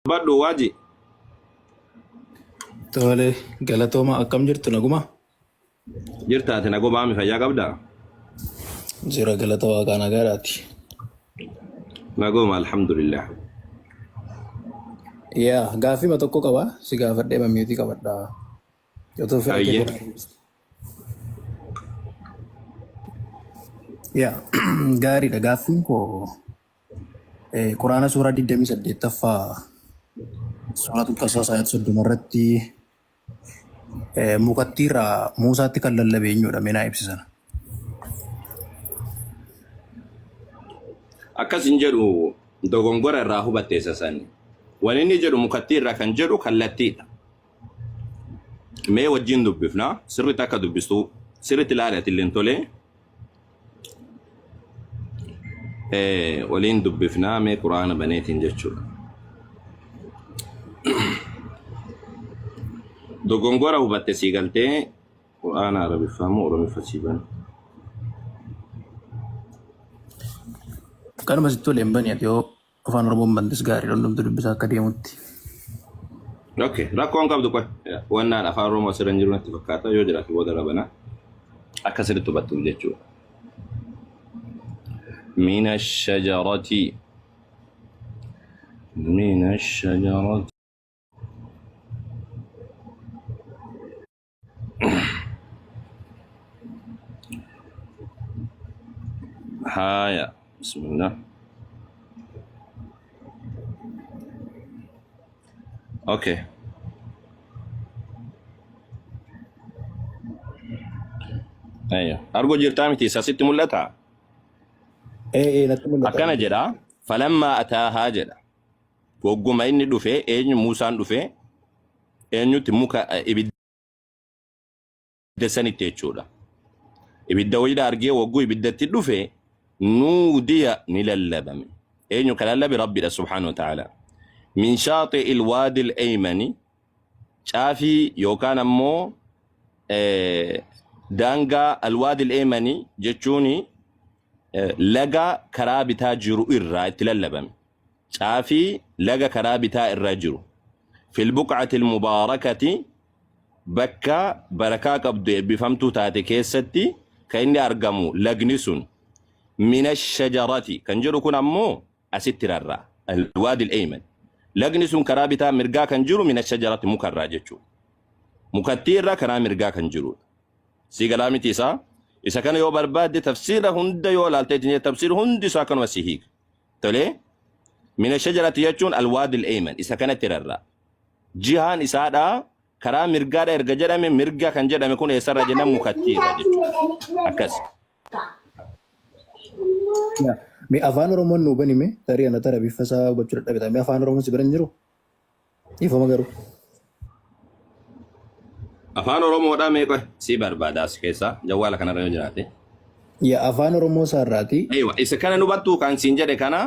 Baddu waji. Tole galatooma akkam jirtu naguma? Jirta ati naguma mi fayyaa qabda? Jira galata waaqaa nagaadhaati. Naguma alhamdulillah. Yaa gaaffii ma tokko qaba si gaafadhee mamiitii qabadha. Yoo ta'u fedha Ayyee. yaa gaariidha gaaffiin koo Quraana suuraa 28ffaa suuratul Qasaas ayat 30 irratti mukattiirraa Muusaatti kan lallabe eenyudha mee naa ibsisan. Akkasin jedhu dogongora irraa hubatteessa sani. Waan inni jedhu mukattiirraa kan jedhu kallattiidha. Mee wajjin dubbifna sirriitti akka dubbistu sirriitti ilaaleeti illee tolee. Waliin dubbifnaa mee Quraana baneetiin jechuudha. Dogongora hubatte sii galtee Quraana Arabiffaamoo Oromiffasii bane. Kanuma sitti tolee hin bani ati yoo afaan Oromoon bantis gaariidha hundumtu dubbisaa akka deemutti. Okay, rakkoon qabdu qoy. Wannaan afaan Oromoo asirra hin jiru natti fakkaata yoo jiraate booda rabanaa. Akka sirriitti hubattuuf jechuudha. من الشجرة من الشجرة هايا بسم الله اوكي ايوه ارجو جرتامي تيسا ست ملتا Natti mul'ata. akkana jedha falammaa ataahaa jedha wogguma inni dhufe eenyu Muusaan dhufe eenyutti muka ibidda sanitti jechuudha ibidda wayida argee wogguu ibiddatti dhufe nuudiya ni lallabame eenyu ka lallabe rabbidha subhaanahu wa ta'ala min shaaxi ilwaadi al-aymani caafii yookaan ammoo daangaa alwaadi al-aymani jechuuni laga karaa bitaa jiru irraa itti lallabame caafii laga karaa bitaa irra jiru fil buq'atil mubaarakati bakka barakaa qabdu eebbifamtuu taate keessatti kan inni argamu lagni sun mina shajarati kan jedhu kun ammoo asitti rarraa alwaadi al-ayman lagni sun karaa bitaa mirgaa kan jiru mina shajarati mukarraa jechuu mukattii irraa karaa mirgaa kan jiru si galaamiti isaa isa kana yoo barbaadde tafsiira hunda yoo laalteetiin tafsiir hundi isaa kanuma si hiika tolee mina shajarati jechuun alwaadi al-ayman isa kanatti rarraa jihaan isaadha karaa mirgaadha erga jedhame mirga kan jedhame kun eessarra jennaan mukattiirra jechuudha akkas. Mee afaan Oromoon nuu banime tarii ana tara bifa isaa hubachuu dadhabita. Mee afaan Oromoon si bira hin jiru? Ifama garuu. Afaan Oromoodhaa meeqa si barbaada as keessaa jawwaala kanarra yoo jiraate. Yaa afaan Oromoo isaarraati. Eewa isa kana nu battuu kan siin jedhe kana.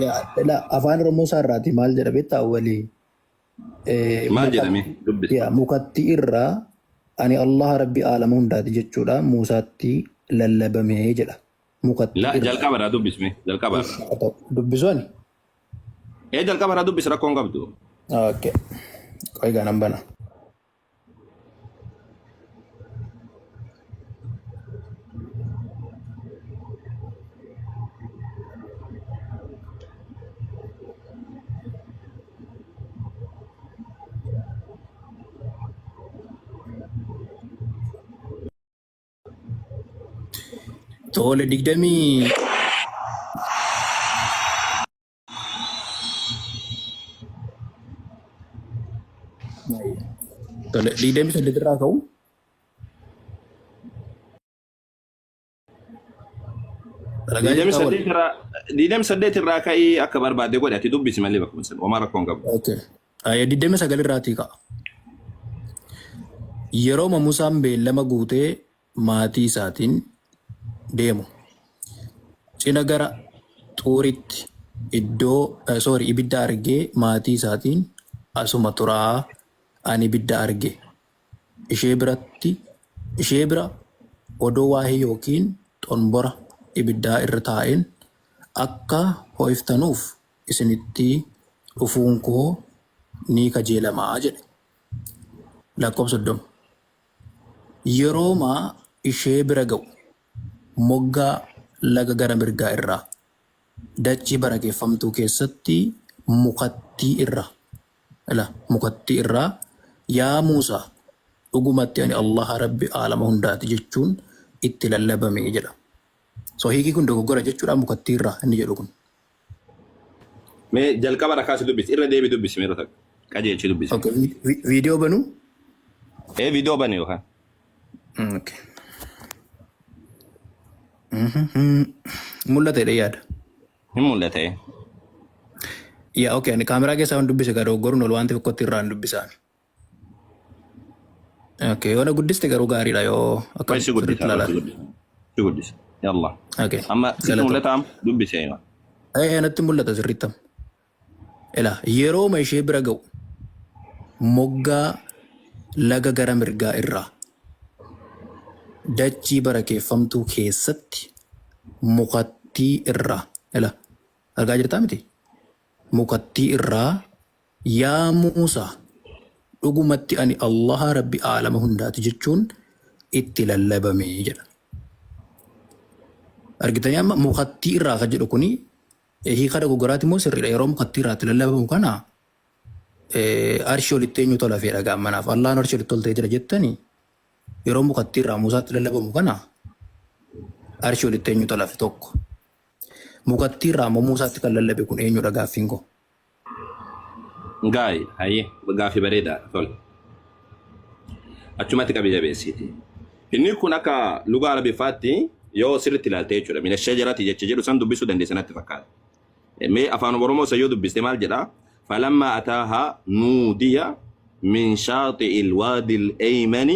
Yaa afaan Oromoo isaarraati maal jedha beektaa walii. Maal jedhame dubbisa. Yaa mukatti irraa ani Allah rabbi aalama hundaati jechuudha Muusaatti lallabamee jedha. Mukatti La jalqaba irraa dubbisme jalqaba. Dubbisuani. Jalqaba irraa dubbisa rakkoon qabdu. Okay. Qoigaa nan bana. Tole digdamii tole digdamii saddeet irraa ka'u Diidamii saddeet irraa ka'ii akka barbaadde godhe ati dubbisi malee bakka sun homaa rakkoon qabu. Okay. 29 irraatii ka'a. Yeroo Musaan beellama guutee maatii isaatiin deemu cina gara xuuritti iddoo ibidda argee maatii isaatiin asuma turaa ani ibidda arge ishee bira odoo waahee yookiin xonbora ibiddaa irra taa'een akka ho'iftanuuf isinitti dhufuun koo ni kajeelamaa jedhe. Lakkoofsa 30. Yerooma ishee bira ga'u moggaa laga gara mirgaa irraa dachii barakeeffamtuu keessatti mukattii irraa yaa Muusaa dhugumatti ani Allah Rabbi aalama hundaati jechuun itti lallabame jedha. So hiikii kun dogoggora jechuudha mukattii irraa inni jedhu kun. Mee jalqaba rakkaasi dubbisi irra deebi dubbisi meeroo takka qajeelchi dubbisi. Okay. Viidiyoo banuu? Viidiyoo bane yookaan. Okay. Mul'ata jedhee yaada. Hin mul'ata. Yaa okay ani kaameraa keessaa waan dubbise garuu dogoggoruun ol waan ta'eef tokkotti irraa hin dubbisaan. Okay yoo na guddiste garuu gaariidha yoo akka sirriitti ilaalaatu. Si guddisa. Yalla. Okay. Amma si mul'ata am dubbise yoo. Natti mul'ata sirriitti. Yerooma ishee bira ga'u moggaa laga gara mirgaa irraa dachii barakeeffamtuu keessatti mukattii irraa argaa jirtaa miti? Mukattii irraa yaa Muusaa dhugumatti ani Allah Rabbi aalama hundaati jechuun itti lallabame jedha. Argitanii amma mukattii irraa kan jedhu kuni hiika dogoggoraati moo sirriidha? Yeroo mukattii irraatti lallabamu kana arshii olitti eenyu tola fedha gaammanaaf Allahan arshii olitti toltee jira jettanii yeroo mukattii irraa Muusaatti lallabamu kana arshii olitti eenyu tola fi tokko. Mukattii irraa moo Muusaatti kan lallabe kun eenyudha gaaffiin koo? Gaa'ii hayyee gaaffii bareedaadha tole. Achumatti qabii jabeessiiti. Inni kun akka lugaa Arabiffaatti yoo sirriitti ilaalte jechuudha. Mina shajarati jecha jedhu san dubbisuu dandeessanatti fakkaata. Mee afaan Oromoo isa yoo dubbiste maal jedhaa? فلما أتاها نودي من شاطئ الوادي الأيمن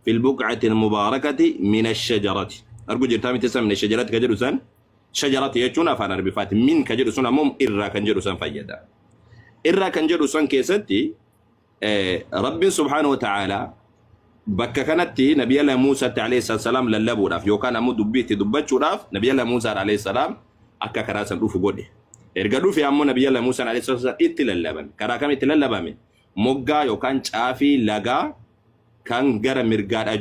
في البقعة المباركة من الشجرة. أرجو جرتامي تسمى من الشجرة كجرسان شجرة يجونا فانا ربفات من كجرسان مم إرّا كنجرسان فيدا إرّا كنجرسان كيستي رب سبحانه وتعالى بك كانت نبي الله موسى عليه السلام للبو راف يو كان أمو دبيتي دبتشو راف نبي الله موسى عليه السلام أكا كراسان روفو قولي ergaduu fi ammoo nabiyyi Allah Muusaa alayhi salatu itti lallaban karaa kam itti lallabame moggaa yookaan caafii lagaa kan gara mirgaadha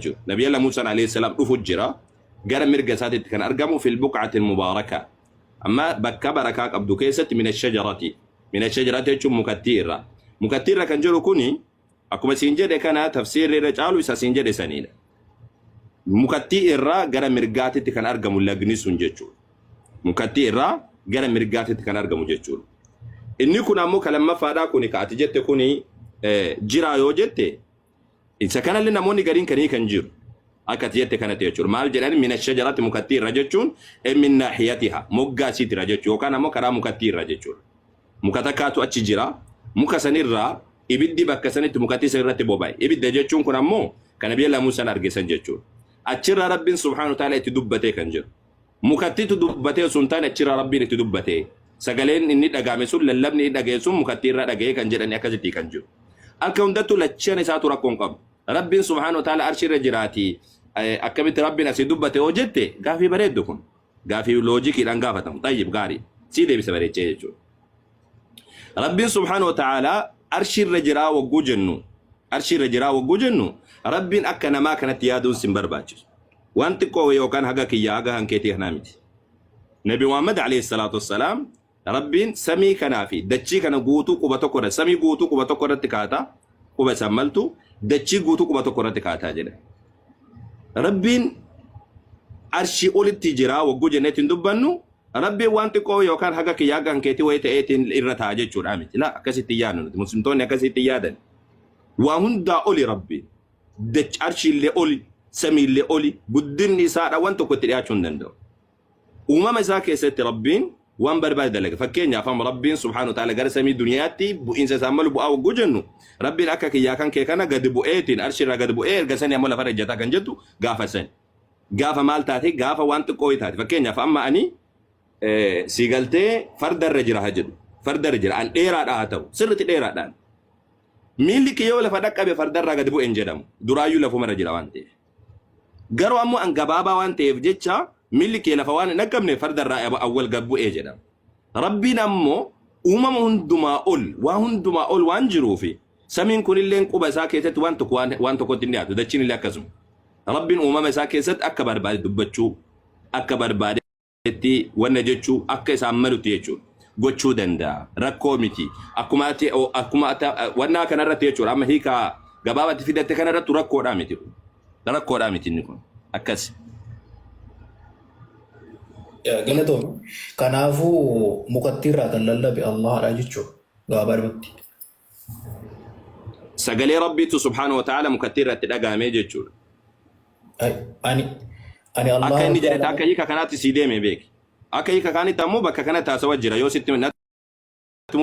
jiru nabiyyi Allah Muusaa alayhi salam dhufu jira gara mirga isaatiitti kan argamu fil buq'ati mubaaraka amma bakka barakaa qabdu keessatti min ash-shajarati jechuun mukattii irra kan jiru kuni akkuma siin jedhe kana tafsiirri irra caalu isa siin jedhe saniidha mukattii irra gara mirgaatiitti kan argamu lagni sun jechuudha. Mukattii irraa gara mirgaatitti kan argamu jechuudha. Inni kun ammoo kalamaffaadhaa kuni kaati jette kuni jira yoo jette isa kanallee namoonni gariin kanii kan jiru akka jette kanatti jechuudha. Maal jedhan mina shajarati mukattii irra jechuun min naahiyatiha moggaa isiitirra jechuudha yookaan ammoo karaa mukattii irra jechuudha. Muka takkaatu achi jira muka sanirraa ibiddi bakka sanitti mukattii sanirratti boba'e ibidda jechuun kun ammoo kan nabiyyi Allah Muusaa argeessan jechuudha. Achirra Rabbiin subhaanahu wa ta'ala itti dubbatee kan jiru. Mukattiitu dubbatee sun taane achirraa Rabbiin itti dubbatee sagaleen inni dhagahame sun lallabni inni dhagaye sun mukattii irraa dhagahee kan jedhani akkasitti kan jiru. Akka hundattuu lachaan isaatu rakkoon qabu. Rabbiin subhaanahu wa ta'ala arshirra jiraati akkamitti Rabbiin asii dubbate yoo jette gaafii bareeddu kun gaafii loojikiidhaan gaafatamu xayyib gaarii sii deebisa bareechee jechuudha. Rabbiin subhaanahu wa ta'ala arshirra jiraa wagguu jennu Rabbiin akka namaa kanatti yaaduun sin barbaachisu. Wanti koo yookaan haga kiyya haga hankeetii kanaa miti. Nabi Muhammad alayhi salatu wassalam Rabbiin samii kanaa fi dachii kana guutuu quba tokko irratti samii guutuu quba tokko irratti kaata quba sammaltu dachii guutuu quba tokko irratti kaataa jedha. Rabbiin arshii olitti jira wagguu jenneetiin dubbannu Rabbiin wanti koo yookaan haga kiyya haga hankeetii wayii ta'eetiin irra ta'a jechuudha miti. La akkasitti yaadnu muslimtoonni akkasitti yaadan. Waa hundaa oli Rabbiin arshiillee oli samiillee oli guddinni isaadha waan tokkotti dhiyaachuu hin danda'u. Uumama isaa keessatti Rabbiin waan barbaade dalaga. Fakkeenyaaf amma Rabbiin subhaanahu wa ta'ala gara samii duniyaatti bu'iinsa isaa malu bu'aa wagguu jennu Rabbiin akka kiyyaa kan kee kana gadi bu'eetiin arshiirraa gadi bu'ee erga sanii ammoo lafarra ejjataa kan jettu gaafa sani. Gaafa maal taate gaafa waan xiqqoo taate. Fakkeenyaaf amma ani si galtee fardarra jira haa jedhu. Fardarra jira an dheeraadhaa haa ta'u sirriitti dheeraadhaan. Miilli kiyyoo lafa dhaqqabe fardarraa gadi bu'een jedhamu duraayyuu lafumarra jira waan ta'eef. Garuu ammoo an gabaabaa waan ta'eef jecha ملك لفوان نكمل فرد الرائب أول قبو إيجنا ربي نمو هندما أول وانجروا في سمين كل اللي نقوب ساكتت وانتو كنت نياتو دتشين اللي أكزم ربي ساكتت أكبر بعد دبتشو أكبر بعد تي ونجتشو أكس عملو تيجو gochuu danda'a rakkoo miti akkuma wanna kana irratti jechuudha amma hiika gabaabatti fidatte kana irratti rakkoodhaa miti inni kun akkas galatoom kanaafuu mukattiirraa kan lallabe Allahadha jechuudha gabaabatti sagalee rabbiitu subhaanahu wa ta'ala mukattiirratti dhagaamee jechuudha ani Allah akka inni jedhe akka hiika kanaatti sii deeme beeki akka hiika kaanitti ammoo bakka kana taasawaa jira yoo sitti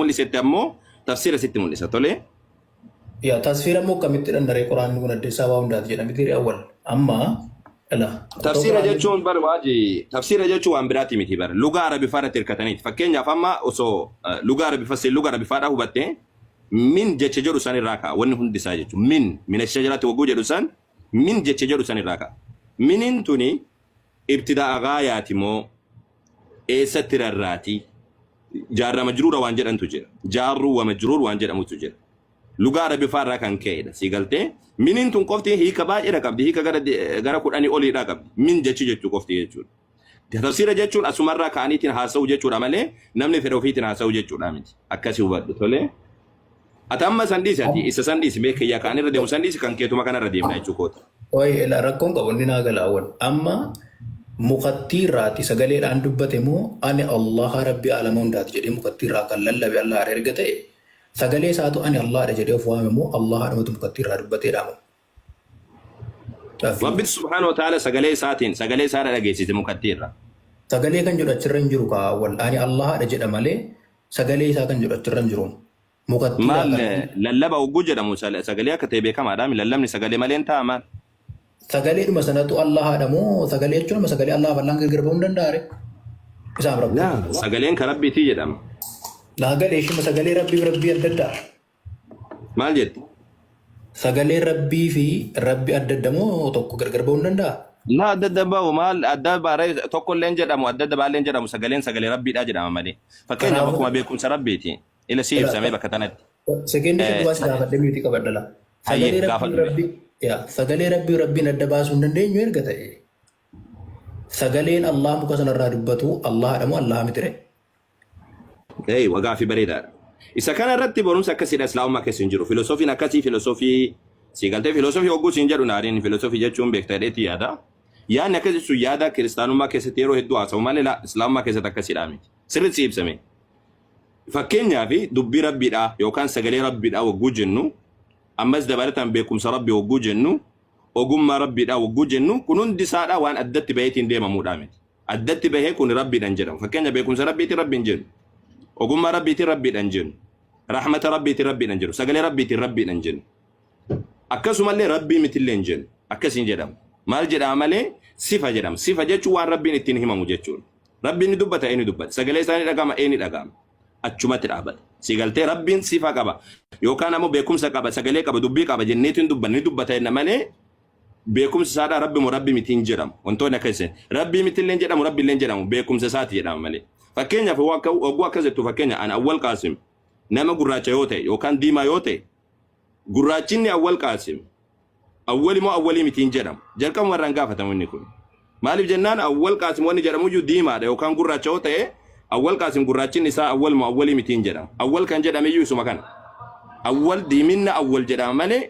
mul'isetti ammoo tafsiira sitti mul'isa tole yaa tasfiira ammoo kamitti dandaree quraanni kun addeessaa waa hundaati jedhame tiri awwal amma ila tafsiira jechuun bar waaji tafsiira jechuun waan biraati miti bar lugaa arabifaadhaatti hirkataniiti fakkeenyaaf amma osoo lugaa arabifaadhaa hubatte min jecha jedhu san irraa ka'a wanni hundi isaa jechuun min shajaraatti wagguu jedhu san min jecha jedhu san irraa ka'a minin tuni ibtidaa gaayaati moo eessatti rarraati jaarra majruura waan jedhantu jira jaarru wa majruur waan jedhamutu jira lugaa arabifaarraa kan ka'edha si galtee minin tun qofti hiika baay'eedha qabdi hiika gara kudhanii oliidha qabdi min jechi jechuu qofti jechuudha tafsiira jechuun asumarraa ka'aniitiin haasa'u jechuudha malee namni fedha ofiitiin haasa'u jechuudha miti akkasii hubadhu tolee ati amma sandiisi ati isa sandiisi beekayyaa kaan irra deemu sandiisi kan keetuma kanarra deemna jechuu koota wayi rakkoon qabu inni naa galaawwan amma mukattiirraati sagaleedhaan dubbate moo ani Allah rabbi alama hundaati jedhee mukattiirraa kan lallabe Allah erga ta'e sagalee isaatu ani Allahadha jedhee of waame moo Allahadha matu mukattiirraa dubbateedha moo Rabbi subhaanahu wa ta'ala sagalee isaadha dhageessite mukattiirraa sagalee kan jedhu achirra hin jiru kaawwan ani Allahadha jedha malee sagalee isaa kan jedhu achirra hin jiru mukattiirraa maal lallaba ogguu jedhamu sagalee akka ta'e beekamaadha lallabni sagalee malee hin ta'a maal sagalee dhuma sanatu Allahadha moo sagalee jechuun sagalee Allah bal'aan gargar ba'uu danda'a isaan rabbi sagaleen kan rabbiitii jedhama sagalee shima sagalee rabbii adda addaa maal jetti sagalee rabbii fi rabbi adda adda moo tokko gargar ba'uu danda'a la adda adda ba'u maal adda baaree tokko illee jedhamu adda adda baallee jedhamu sagalee rabbiidha jedhama malee fakkeenyaaf akkuma beekumsa rabbiiti ila si ibsamee bakka tanatti sekeendii duwwaa si gaafadhe miti qabadhala sagalee rabbiin adda baasuu hin dandeenyu erga ta'e sagaleen Allah muka sanarraa dubbatu Allahadha moo Allah mitire wagaa fi bareedaadha isa kana irratti barumsa akkasiidha islaamummaa keessa hin jiru filosoofiin akkasii filosoofii siigaltee filosoofii hogguu siin jedhu naariin filosoofii jechuun beektadheetii yaada yaadni akkasii sun yaada kiristaanummaa keessatti yeroo hedduu haasa'u malee islaamummaa keessatti akkasiidha miti sirriitti ibsame fakkeenyaaf dubbii rabbiidha yookaan sagalee rabbiidha hogguu jennu ammas dabalataan beekumsa rabbii hogguu jennu ogummaa rabbiidha hogguu jennu kun hundi isaadha waan addatti baheetiin deemamuudha miti addatti bahee kun rabbiidhaan jedhamu fakkeenya beekumsa rabbiitiin rabbiin jennu ogummaa rabbiitiin rabbiidhaan jennu rahmata rabbiitiin rabbiidhaan jennu sagalee rabbiitiin rabbiidhaan jennu akkasumallee rabbii mitillee hin jennu akkasiin jedhamu maal jedhama malee sifa jedhama sifa jechuun waan rabbiin ittiin himamu jechuudha rabbiin ni dubbata inni dubbata sagalee isaanii dhagama inni dhagama achumatti dhaabata siigaltee rabbiin sifa qaba yookaan ammoo beekumsa qaba sagalee qaba dubbii qaba jenneetiin dubbanni dubbata inna malee beekumsa isaadha rabbi moo rabbi mitiin jedhamu wantoonni akkasii rabbii mitillee jedhamu rabbiillee jedhamu beekumsa isaati jedhama malee fakkeenyaaf wagguu akkas jettu fakkeenya an awwal qaasim nama gurraacha yoo ta'e yookaan diimaa yoo ta'e gurraachinni awwal qaasim awwali moo awwalii mitiin jedhamu jalqabuma irraan gaafatamu inni kun maaliif jennaan awwal qaasim wanni jedhamu iyyuu diimaadha yookaan gurraacha yoo ta'e awwal qaasim gurraachinni isaa awwal moo awwalii mitiin jedhamu awwal kan jedhame iyyuu isuma kana awwal diiminna awwal jedhama malee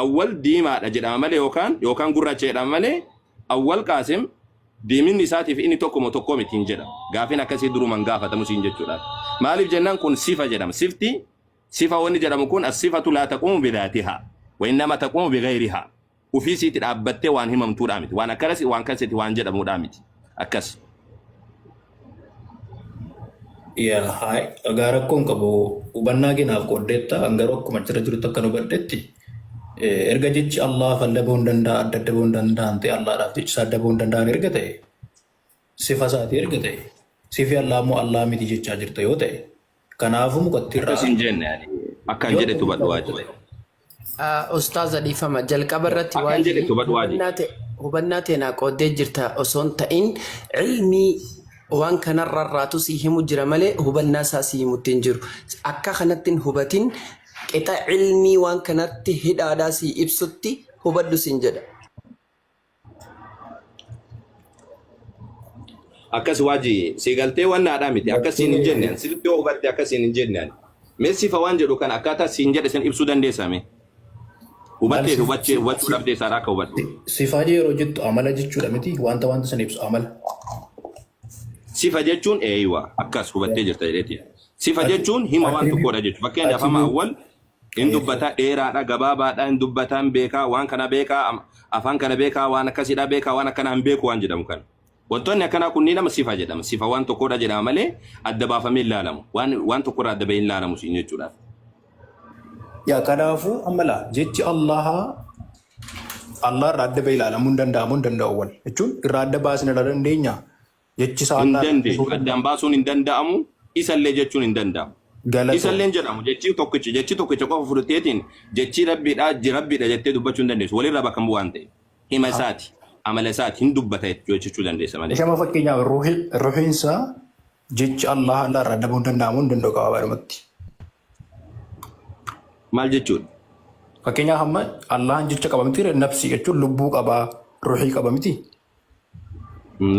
awwal diimaadha jedhama malee yookaan gurraacha jedhama malee awwal qaasim diiminni isaatiif inni tokko moo tokko mitiin jedhama gaafin akkasii duruman gaafatamu siin jechuudha maaliif jennaan kun sifa jedhama sifti sifa wanni jedhamu kun as-sifatu laa taqumu bidaatihaa wa innama taqumu bighayrihaa ufii siiti dhaabbattee waan himamtuudha miti waan akkasii waan akkasitti waan jedhamuudha miti akkas yaa haay agaa rakkoon qabu hubannaa keenaaf qooddeetta hangaroo akkuma jira jirutti akka nu baddeetti erga jechi Allah falla ba'uu hin danda'a adda adda ba'uu hin danda'an ta'e Allahadhaaf jechi isaa adda ba'uu hin danda'an erga ta'e sifa isaati erga ta'e sifi Allah moo Allah miti jechaa jirta yoo ta'e kanaafuu mukattiirraa akkasiin jenne akkaan jedhetu badhu waajjire Ustaaza dhiifama jalqaba irratti akkaan jedhetu badhu waajjire hubannaa teenaa qooddee jirta osoo hin ta'in ilmii waan kanarraatu si himu jira malee hubannaa isaa si himutti hin jiru. Akka kanatti hin hubatin qixa ilmii waan kanatti hidhaadhaa si ibsutti hubadhu siin jedha. Akkas waji sigaltee waan naadhaa miti akkasiin hin jenneen sirriitti yoo hubatte akkasiin hin jenneen meessifa waan jedhu kan akkaataa siin jedhe san ibsuu dandeessame hubattee hubachuu dhabdee isaa akka hubatte. Sifaa yeroo jettu amala jechuudha miti wanta san ibsu amala. Sifa jechuun eeywa akkas hubattee jirta jedheeti. Sifa jechuun hima waan tokkodha jechuudha. Fakkeenyaaf amma awwal hin dubbataa dheeraadha gabaabaadha hin dubbataan beekaa waan kana beekaa afaan kana beekaa waan akkasidha beekaa waan akkanaa hin beeku waan jedhamu kan. Wantoonni akkanaa kunniin nama sifa jedhama. Sifa waan tokkodha jedhama malee adda baafamee ilaalamu. Waan tokkorraa adda bahee ilaalamu siin jechuudha. Yaa kanaafuu amala jechi Allah irraa adda bahee ilaalamuu hin danda'amu hin danda'u wal jechuun irraa adda baasne irra dandeenya. Jechi isaa hin dandeenyu addaan baasuun hin danda'amu isallee jechuun hin danda'amu. Isallee jedhamu jechi tokkicha qofa fudhateetiin jechi rabbiidha jettee dubbachuu hin dandeessu. Walirraa bakka bu'aan ta'e hima isaati. Amala isaati hin dubbata jechuu dandeessa malee. Shama fakkeenyaaf ruuhiinsaa jechi Allah irraa adda bahuu hin danda'amu hin danda'u qaba baadhumatti. Maal jechuudha? Fakkeenyaaf amma Allahan jecha qaba miti nafsi jechuun lubbuu qaba ruuhii qaba miti.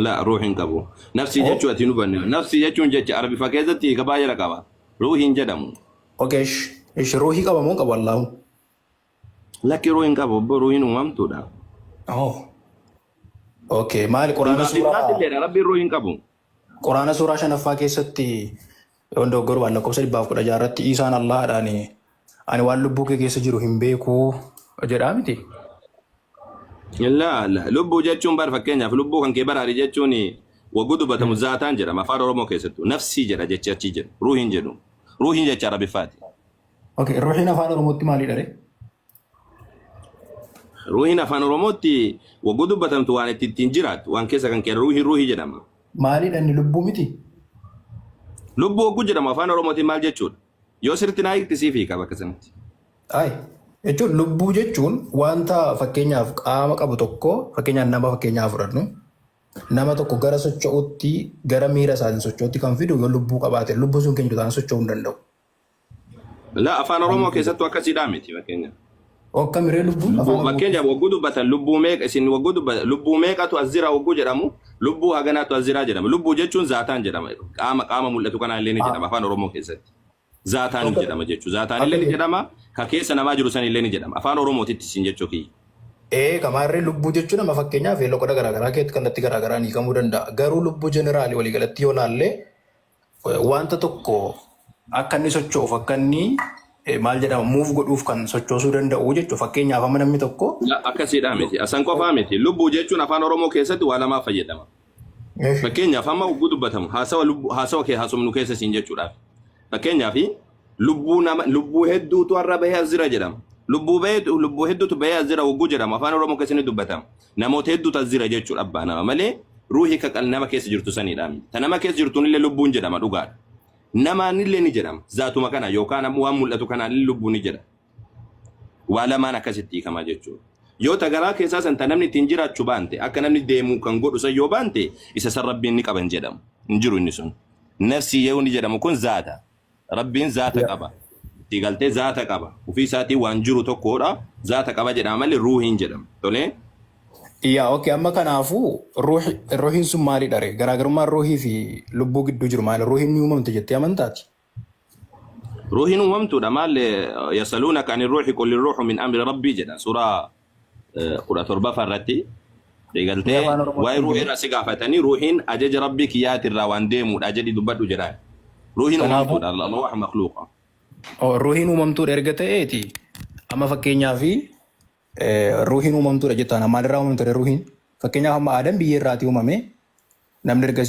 La ruuhiin qabu. Nafsi jechuun ati nu banne. Nafsi jechuun jecha Arabiffaa keessatti gabaayira qaba. Ruuhiin jedhamu. Okay, ruuhii qaba moo qaba Allahu? Lakki ruuhiin qabu ruuhiin uumamtuudha. Oh. Okay, maali Quraana suuraa Rabbiin ruuhiin qabu. Quraana suuraa 5ffaa keessatti yoon dogoggora waan lakkoofsa 116 irratti Isaan Allahadhaan ani waan lubbuu kee keessa jiru hin beeku jedhaa miti. La lubbuu jechuun bar fakkeenyaaf lubbuu kan kee baraari jechuun waggu dubbatamu zaataan jedhama afaan Oromoo keessattuu nafsii jedha jechi achi jedhu ruuhiin jedhu ruuhiin jecha Arabiffaati. Okay, ruuhiin afaan Oromootti maalidha re? Ruuhiin afaan Oromootti waggu dubbatamtu waan ittiin jiraatu waan keessa kan kee ruuhii jedhama. Maalidha inni lubbuu miti? Lubbuu waggu jedhama afaan Oromootiin maal jechuudha? Yoo sirriitti naa hiiktisiifii qaba akkasumatti. Jechuun lubbuu jechuun wanta fakkeenyaaf qaama qabu tokko fakkeenyaaf nama fakkeenyaaf fudhannu nama tokko gara socho'uutti gara miira isaatiin socho'uutti kan fidu yoo lubbuu qabaate lubbuu sun keenya ta'an socho'uu hin danda'u. La afaan Oromoo keessattuu akkasiidhaa miti fakkeenyaaf. Akka miree lubbuun fakkeenyaaf wagguu dubbatan lubbuu meeqa isin wagguu dubbatan lubbuu meeqatu azira wagguu jedhamu lubbuu haganaatu azira jedhama lubbuu jechuun zaataan jedhama qaama mul'atu kana illee ni jedhama afaan Oromoo keessatti. Zaataan jedhama jechuudha. Zaataan illee ni jedhama. Ka keessa namaa jiru san illee ni jedhama. Afaan Oromootitti siin jechuu kiyya. Kamaarree lubbuu jechuun nama fakkeenyaaf loqoda garaagaraa keessatti kallattii garaagaraa ni hiikamuu danda'a. Garuu lubbuu jeneraalii waliigalatti yoo laalle wanta tokko akka inni socho'uuf akka inni maal jedhama muuf godhuuf kan sochoosuu danda'u jechuudha. Fakkeenyaaf amma namni tokko. Akkasiidhaa miti. Asan qofaa miti. Lubbuu jechuun afaan Oromoo keessatti waa lamaaf fayyadama. Fakkeenyaaf amma wagguu dubbatamu haasawa kee haasofnu keessa siin jechuudhaaf. Fakkeenyaaf lubbuu hedduutu har'a bahee azira jedhama. Lubbuu hedduutu bahee azira wagguu jedhama. Afaan Oromoo keessatti dubbatama. Namoota hedduutu azira jechuudha abbaa nama malee ruuhii kan nama keessa jirtu sanidha. Ta nama keessa jirtuun illee lubbuun jedhama dhugaadha. Namaan illee ni jedhama. Zaatuma kana yookaan waan mul'atu kanaan illee lubbuun ni jedhama. Waa lamaan akkasitti hiikamaa jechuudha. Yoo tagaraa keessaa san ta namni ittiin jiraachuu baante akka namni deemuu kan godhu san yoo baante isa san rabbiin ni qaban jedhamu. Hin jiru inni sun. Nafsi yoo ni jedhamu kun zaata. Rabbiin zaata qaba. Itti galtee zaata qaba. Ofii isaatii waan jiru tokkodha. Zaata qaba jedhama malee ruuhiin jedhama. Tolee? Okay, amma kanaafuu ruuhiin sun maalidha ree? Garaagarummaan ruuhii fi lubbuu gidduu jiru maali? Ruuhiin ni uumamte jettee amantaati? Ruuhiin uumamtuudha maal yasaluunaka ani ruuhi qul ruuhu min amri rabbii jedha. Suuraa 17 irratti. Deegaltee waa'ee ruuhii irraa si gaafatanii ruuhiin ajaja rabbii kiyyaatirraa waan deemuudha jedhi dubbadhu jedhaan. Ruuhiin uumamtuudha Allah makhluuqa. Ruuhiin uumamtuudha erga ta'eeti amma fakkeenyaaf ruuhiin uumamtuudha jettaan maalirraa uumamtuudha ruuhiin fakkeenyaaf amma Aadam biyyee irraatii uumame namni erga